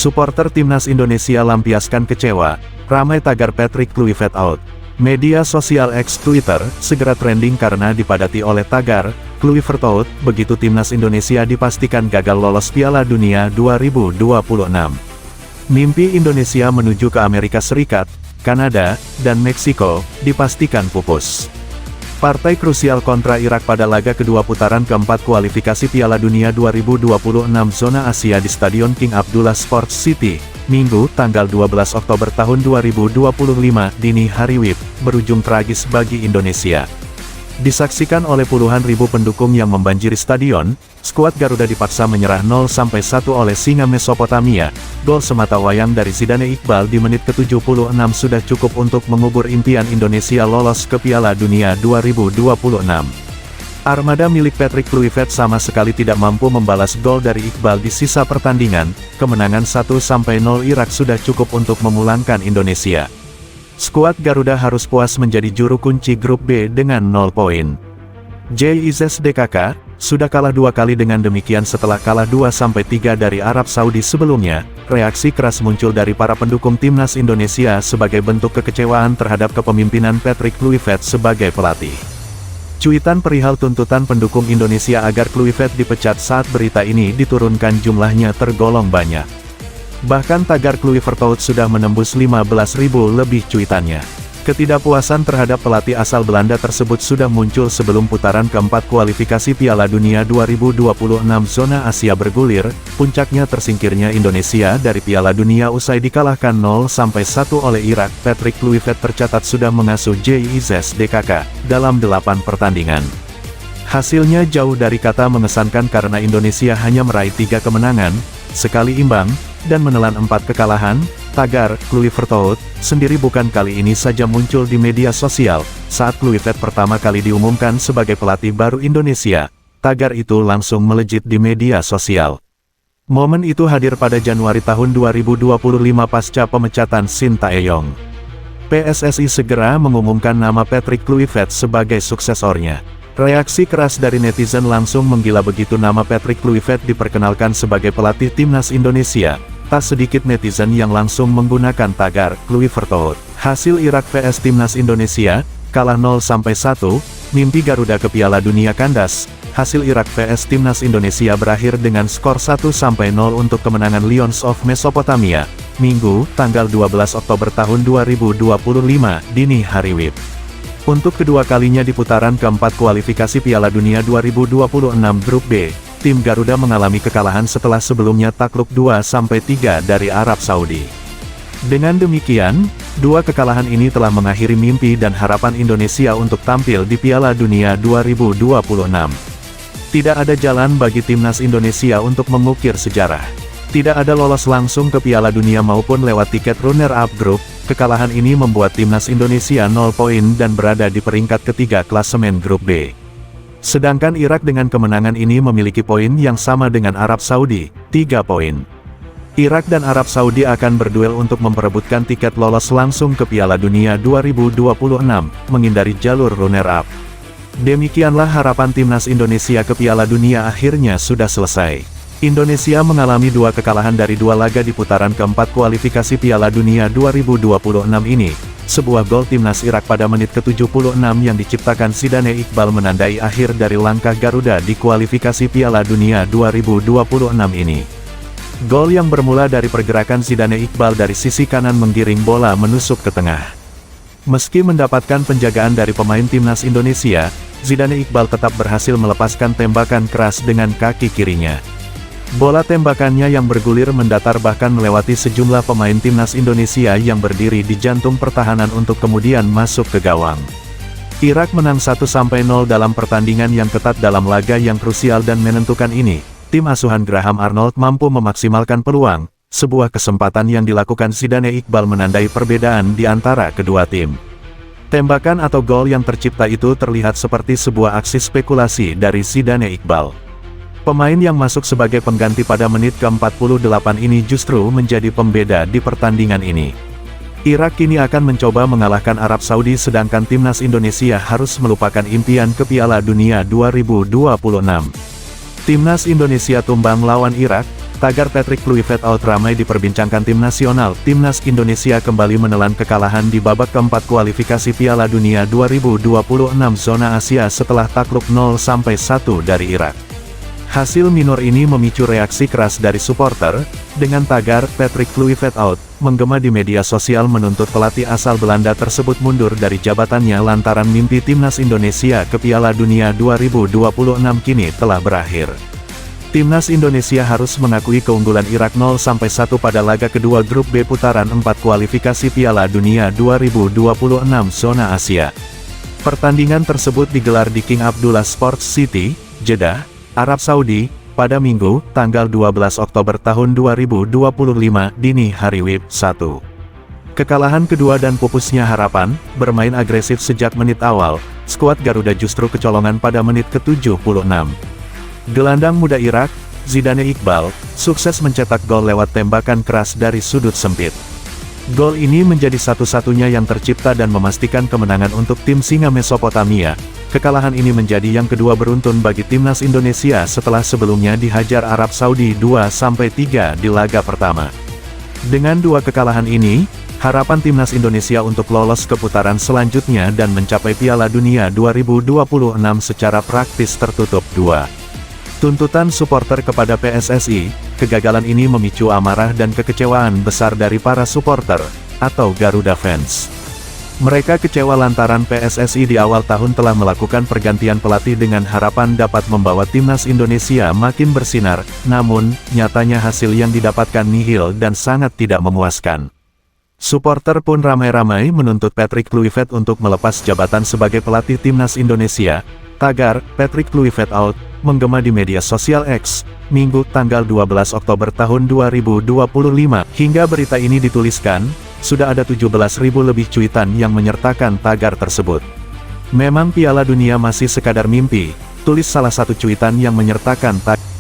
Supporter timnas Indonesia lampiaskan kecewa, ramai tagar Patrick Kluivert out. Media sosial X Twitter segera trending karena dipadati oleh tagar Kluivert out, begitu timnas Indonesia dipastikan gagal lolos Piala Dunia 2026. Mimpi Indonesia menuju ke Amerika Serikat, Kanada, dan Meksiko dipastikan pupus. Partai krusial kontra Irak pada laga kedua putaran keempat kualifikasi Piala Dunia 2026 zona Asia di Stadion King Abdullah Sports City, Minggu, tanggal 12 Oktober tahun 2025, dini hari WIB, berujung tragis bagi Indonesia. Disaksikan oleh puluhan ribu pendukung yang membanjiri stadion, skuad Garuda dipaksa menyerah 0-1 oleh Singa Mesopotamia. Gol semata wayang dari Zidane Iqbal di menit ke-76 sudah cukup untuk mengubur impian Indonesia lolos ke Piala Dunia 2026. Armada milik Patrick Kluivert sama sekali tidak mampu membalas gol dari Iqbal di sisa pertandingan. Kemenangan 1-0 Irak sudah cukup untuk memulangkan Indonesia. Skuad Garuda harus puas menjadi juru kunci grup B dengan 0 poin. JIZS-DKK sudah kalah 2 kali, dengan demikian setelah kalah 2-3 dari Arab Saudi sebelumnya, reaksi keras muncul dari para pendukung timnas Indonesia sebagai bentuk kekecewaan terhadap kepemimpinan Patrick Kluivert sebagai pelatih. Cuitan perihal tuntutan pendukung Indonesia agar Kluivert dipecat saat berita ini diturunkan jumlahnya tergolong banyak. Bahkan tagar Kluivert out sudah menembus 15.000 lebih cuitannya. Ketidakpuasan terhadap pelatih asal Belanda tersebut sudah muncul sebelum putaran keempat kualifikasi Piala Dunia 2026 zona Asia bergulir, puncaknya tersingkirnya Indonesia dari Piala Dunia usai dikalahkan 0-1 oleh Irak. Patrick Kluivert tercatat sudah mengasuh JIZS-DKK dalam 8 pertandingan. Hasilnya jauh dari kata mengesankan karena Indonesia hanya meraih 3 kemenangan, sekali imbang, dan menelan 4 kekalahan. Tagar Kluivert out sendiri bukan kali ini saja muncul di media sosial. Saat Kluivert pertama kali diumumkan sebagai pelatih baru Indonesia, tagar itu langsung melejit di media sosial. Momen itu hadir pada Januari tahun 2025 pasca pemecatan Shin Tae-yong. PSSI segera mengumumkan nama Patrick Kluivert sebagai suksesornya. Reaksi keras dari netizen langsung menggila begitu nama Patrick Kluivert diperkenalkan sebagai pelatih timnas Indonesia. Tak sedikit netizen yang langsung menggunakan tagar Kluivert out. Hasil Irak vs Timnas Indonesia, kalah 0-1, mimpi Garuda ke Piala Dunia kandas. Hasil Irak vs Timnas Indonesia berakhir dengan skor 1-0 untuk kemenangan Lions of Mesopotamia, Minggu, tanggal 12 Oktober tahun 2025, dini hari WIB. Untuk kedua kalinya di putaran keempat kualifikasi Piala Dunia 2026 Grup B, tim Garuda mengalami kekalahan setelah sebelumnya takluk 2-3 dari Arab Saudi. Dengan demikian, 2 kekalahan ini telah mengakhiri mimpi dan harapan Indonesia untuk tampil di Piala Dunia 2026. Tidak ada jalan bagi timnas Indonesia untuk mengukir sejarah. Tidak ada lolos langsung ke Piala Dunia maupun lewat tiket runner-up grup. Kekalahan ini membuat timnas Indonesia 0 poin dan berada di peringkat ketiga klasemen grup B. Sedangkan Irak dengan kemenangan ini memiliki poin yang sama dengan Arab Saudi, 3 poin. Irak dan Arab Saudi akan berduel untuk memperebutkan tiket lolos langsung ke Piala Dunia 2026, menghindari jalur runner-up. Demikianlah harapan timnas Indonesia ke Piala Dunia akhirnya sudah selesai. Indonesia mengalami 2 kekalahan dari 2 laga di putaran keempat kualifikasi Piala Dunia 2026 ini. Sebuah gol timnas Irak pada menit ke-76 yang diciptakan Zidane Iqbal menandai akhir dari langkah Garuda di kualifikasi Piala Dunia 2026 ini. Gol yang bermula dari pergerakan Zidane Iqbal dari sisi kanan menggiring bola menusuk ke tengah. Meski mendapatkan penjagaan dari pemain timnas Indonesia, Zidane Iqbal tetap berhasil melepaskan tembakan keras dengan kaki kirinya. Bola tembakannya yang bergulir mendatar bahkan melewati sejumlah pemain timnas Indonesia yang berdiri di jantung pertahanan untuk kemudian masuk ke gawang. Irak menang 1-0 dalam pertandingan yang ketat dalam laga yang krusial dan menentukan ini. Tim asuhan Graham Arnold mampu memaksimalkan peluang, sebuah kesempatan yang dilakukan Zidane Iqbal menandai perbedaan di antara kedua tim. Tembakan atau gol yang tercipta itu terlihat seperti sebuah aksi spekulasi dari Zidane Iqbal. Pemain yang masuk sebagai pengganti pada menit ke-48 ini justru menjadi pembeda di pertandingan ini. Irak kini akan mencoba mengalahkan Arab Saudi sedangkan timnas Indonesia harus melupakan impian ke Piala Dunia 2026. Timnas Indonesia tumbang lawan Irak, Tagar Patrick Kluivert out ramai diperbincangkan tim nasional. Timnas Indonesia kembali menelan kekalahan di babak keempat kualifikasi Piala Dunia 2026 zona Asia setelah takluk 0-1 dari Irak. Hasil minor ini memicu reaksi keras dari supporter, dengan tagar Patrick Kluivert out menggema di media sosial menuntut pelatih asal Belanda tersebut mundur dari jabatannya lantaran mimpi timnas Indonesia ke Piala Dunia 2026 kini telah berakhir. Timnas Indonesia harus mengakui keunggulan Irak 0-1 pada laga kedua grup B putaran 4 kualifikasi Piala Dunia 2026 zona Asia. Pertandingan tersebut digelar di King Abdullah Sports City, Jeddah, Arab Saudi, pada Minggu, tanggal 12 Oktober tahun 2025 dini hari WIB 1. Kekalahan kedua dan pupusnya harapan, bermain agresif sejak menit awal, skuad Garuda justru kecolongan pada menit ke-76. Gelandang muda Irak, Zidane Iqbal, sukses mencetak gol lewat tembakan keras dari sudut sempit. Gol ini menjadi satu-satunya yang tercipta dan memastikan kemenangan untuk tim Singa Mesopotamia. Kekalahan ini menjadi yang kedua beruntun bagi timnas Indonesia setelah sebelumnya dihajar Arab Saudi 2-3 di laga pertama. Dengan dua kekalahan ini, harapan timnas Indonesia untuk lolos ke putaran selanjutnya dan mencapai Piala Dunia 2026 secara praktis tertutup. Tuntutan supporter kepada PSSI, kegagalan ini memicu amarah dan kekecewaan besar dari para supporter, atau Garuda fans. Mereka kecewa lantaran PSSI di awal tahun telah melakukan pergantian pelatih dengan harapan dapat membawa timnas Indonesia makin bersinar, namun, nyatanya hasil yang didapatkan nihil dan sangat tidak memuaskan. Supporter pun ramai-ramai menuntut Patrick Kluivert untuk melepas jabatan sebagai pelatih timnas Indonesia. Tagar Patrick Kluivert out menggema di media sosial X, Minggu tanggal 12 Oktober tahun 2025. Hingga berita ini dituliskan, sudah ada 17.000 lebih cuitan yang menyertakan tagar tersebut. Memang Piala Dunia masih sekadar mimpi, tulis salah satu cuitan yang menyertakan tagar.